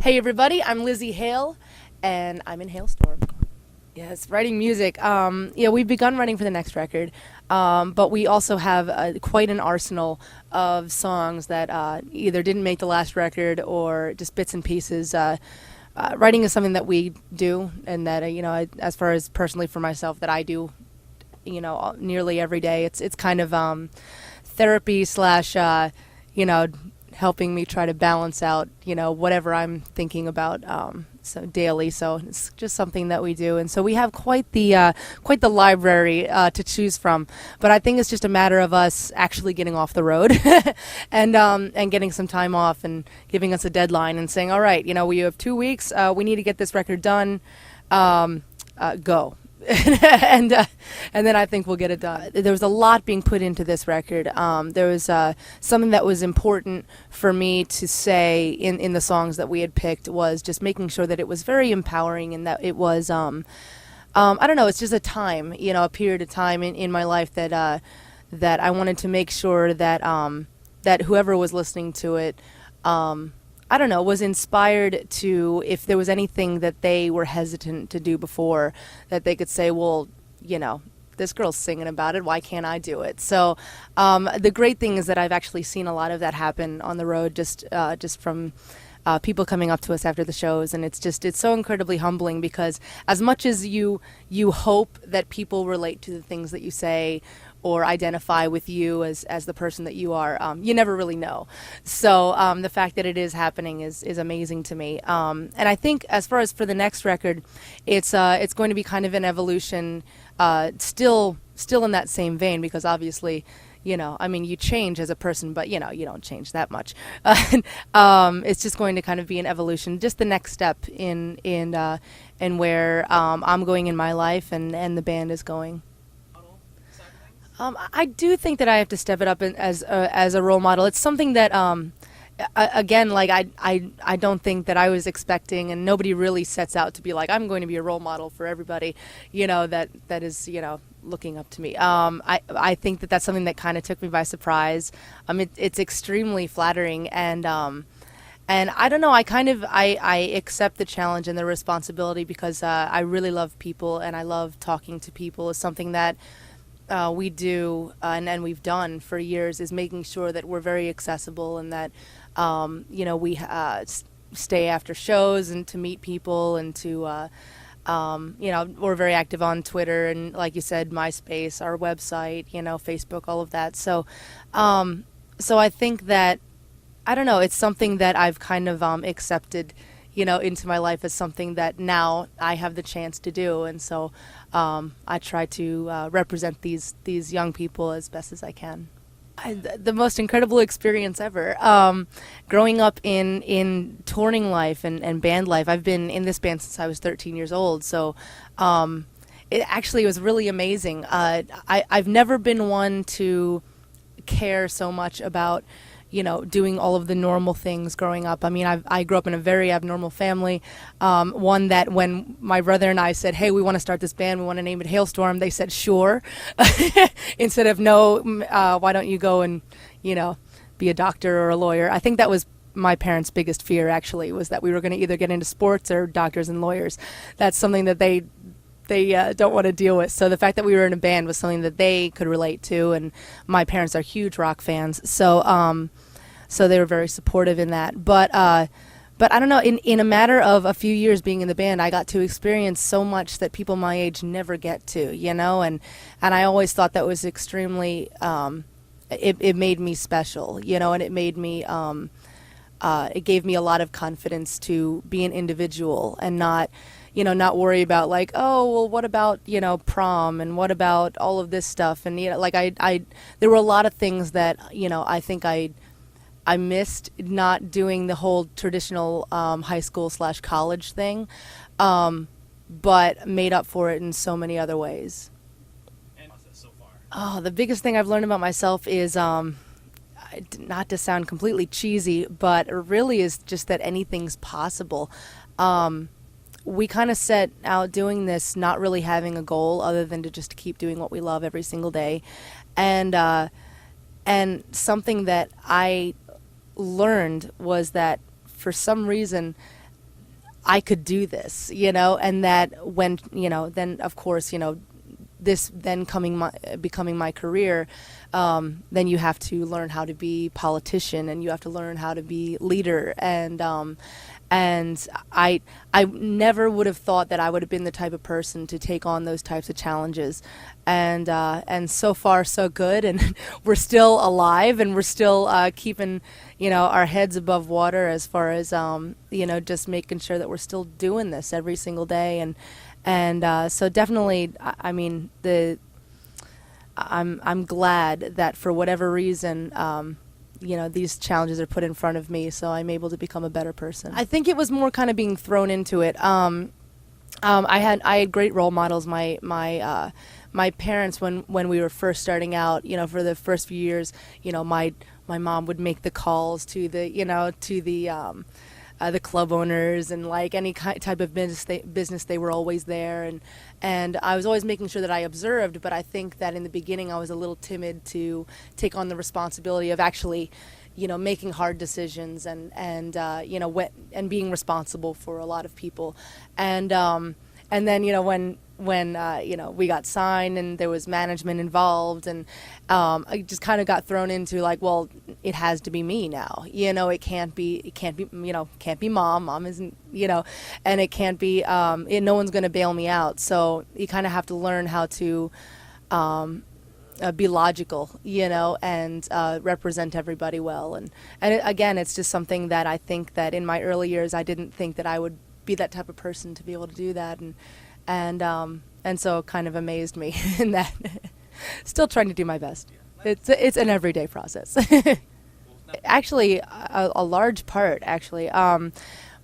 Hey everybody, I'm Lizzie Hale, and I'm in Halestorm. Yes, writing music. Yeah, we've begun writing for the next record, but we also have quite an arsenal of songs that either didn't make the last record or just bits and pieces. Writing is something that we do, and that as far as personally for myself, that I do, nearly every day. It's kind of therapy slash, helping me try to balance out, whatever I'm thinking about so daily. So it's just something that we do, and so we have quite the library to choose from. But I think it's just a matter of us actually getting off the road and getting some time off and giving us a deadline and saying, all right, we have 2 weeks. We need to get this record done. Go. and then I think we'll get it done. There was a lot being put into this record. There was something that was important for me to say in the songs that we had picked was just making sure that it was very empowering and that it was I don't know, it's just a time, a period of time in my life that that I wanted to make sure that that whoever was listening to it I don't know, was inspired to, if there was anything that they were hesitant to do before, that they could say, well, this girl's singing about it, why can't I do it? So the great thing is that I've actually seen a lot of that happen on the road, just from people coming up to us after the shows, and it's so incredibly humbling, because as much as you hope that people relate to the things that you say or identify with you as the person that you are, you never really know. So the fact that it is happening is amazing to me. And I think as far as for the next record, it's going to be kind of an evolution, still in that same vein, because obviously, you change as a person, but you don't change that much. It's just going to kind of be an evolution, just the next step in where I'm going in my life and the band is going. I do think that I have to step it up as a role model. It's something that, again, like I don't think that I was expecting, and nobody really sets out to be like, I'm going to be a role model for everybody, that is, looking up to me. I think that that's something that kind of took me by surprise. It's extremely flattering, and I don't know, I accept the challenge and the responsibility, because I really love people, and I love talking to people. Is something that we do and we've done for years, is making sure that we're very accessible, and that we stay after shows and to meet people, and to we're very active on Twitter, and like you said, MySpace, our website, Facebook, all of that. So so I think that, I don't know, it's something that I've kind of accepted into my life as something that now I have the chance to do, and so I try to represent these young people as best as I can. The most incredible experience ever. Growing up in touring life and band life, I've been in this band since I was 13 years old, so it actually was really amazing. I've never been one to care so much about doing all of the normal things growing up. I grew up in a very abnormal family, one that when my brother and I said, hey, we want to start this band, we want to name it Halestorm, they said, sure, instead of no, why don't you go and, be a doctor or a lawyer. I think that was my parents' biggest fear, actually, was that we were going to either get into sports or doctors and lawyers. That's something that they don't want to deal with. So the fact that we were in a band was something that they could relate to, and my parents are huge rock fans, so so they were very supportive in that. But I don't know, in a matter of a few years being in the band, I got to experience so much that people my age never get to, and I always thought that was extremely, it made me special, and it made me, it gave me a lot of confidence to be an individual and not worry about like, oh, well, what about, prom, and what about all of this stuff. And, like there were a lot of things that, I think I missed not doing the whole traditional high school / college thing, but made up for it in so many other ways. And so far? Oh, the biggest thing I've learned about myself is, not to sound completely cheesy, but it really is just that anything's possible. We kind of set out doing this not really having a goal other than to just keep doing what we love every single day. And something that I learned was that for some reason I could do this, and that when, then of course, this then becoming my career, then you have to learn how to be politician, and you have to learn how to be leader, and I never would have thought that I would have been the type of person to take on those types of challenges, and so far so good, and we're still alive, and we're still keeping our heads above water as far as just making sure that we're still doing this every single day, and so definitely, I mean, I'm glad that for whatever reason, these challenges are put in front of me, so I'm able to become a better person. I think it was more kind of being thrown into it. I had great role models. My parents, when we were first starting out, for the first few years, my mom would make the calls to the club owners, and like any type of business, they were always there, and I was always making sure that I observed. But I think that in the beginning I was a little timid to take on the responsibility of actually, making hard decisions, and being responsible for a lot of people, and then when we got signed and there was management involved, and I just kind of got thrown into like, well, it has to be me now. It can't be mom. Mom isn't, and it can't be, no one's going to bail me out. So you kind of have to learn how to be logical, and represent everybody well. Again, it's just something that I think that in my early years, I didn't think that I would be that type of person to be able to do that. And so it kind of amazed me in that. Still trying to do my best. It's an everyday process. Actually, a large part, actually.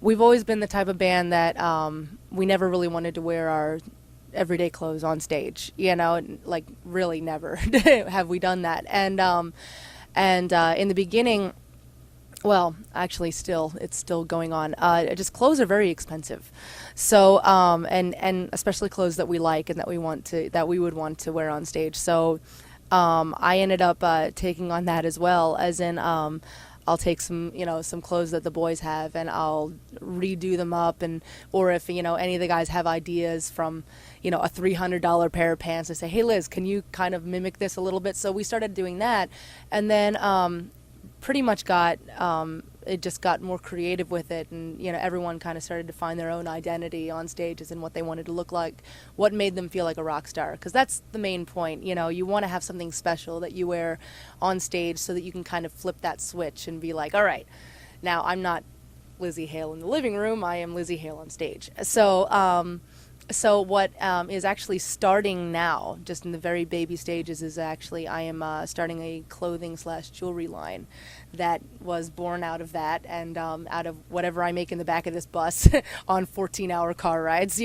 We've always been the type of band that we never really wanted to wear our everyday clothes on stage, like really never have we done that. And in the beginning, well, actually, it's still going on. Just clothes are very expensive, so and especially clothes that we like and that we would want to wear on stage. So I ended up taking on that as well, as in I'll take some clothes that the boys have, and I'll redo them up, or if any of the guys have ideas from a $300 pair of pants, I say, hey Liz, can you kind of mimic this a little bit? So we started doing that, and then pretty much it just got more creative with it, and everyone kind of started to find their own identity on stages and what they wanted to look like, what made them feel like a rock star, because that's the main point. You want to have something special that you wear on stage so that you can kind of flip that switch and be like, all right, now I'm not Lizzie Hale in the living room, I am Lizzie Hale on stage. So what is actually starting now, just in the very baby stages, is actually I am starting a clothing/jewelry line that was born out of that, and out of whatever I make in the back of this bus on 14-hour car rides,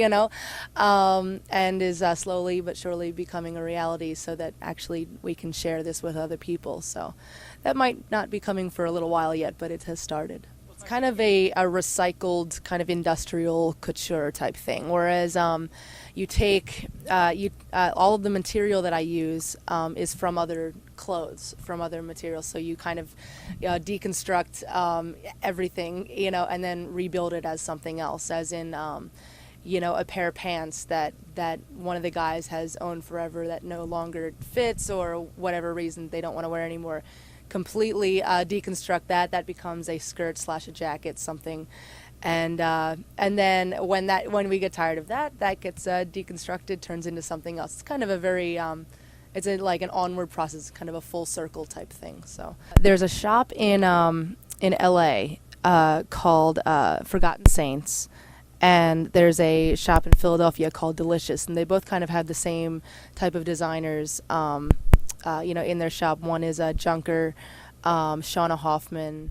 and is slowly but surely becoming a reality, so that actually we can share this with other people. So that might not be coming for a little while yet, but it has started. It's kind of a recycled kind of industrial couture type thing, whereas you take all of the material that I use is from other clothes, from other materials, so you kind of deconstruct everything, and then rebuild it as something else, as in a pair of pants that one of the guys has owned forever that no longer fits, or whatever reason they don't want to wear anymore. Completely deconstruct that becomes a skirt/a jacket, something, and then when we get tired of that gets deconstructed, turns into something else. It's kind of a very it's like an onward process, kind of a full circle type thing. So there's a shop in LA called Forgotten Saints, and there's a shop in Philadelphia called Delicious, and they both kind of have the same type of designers in their shop. One is Junker, Shauna Hoffman,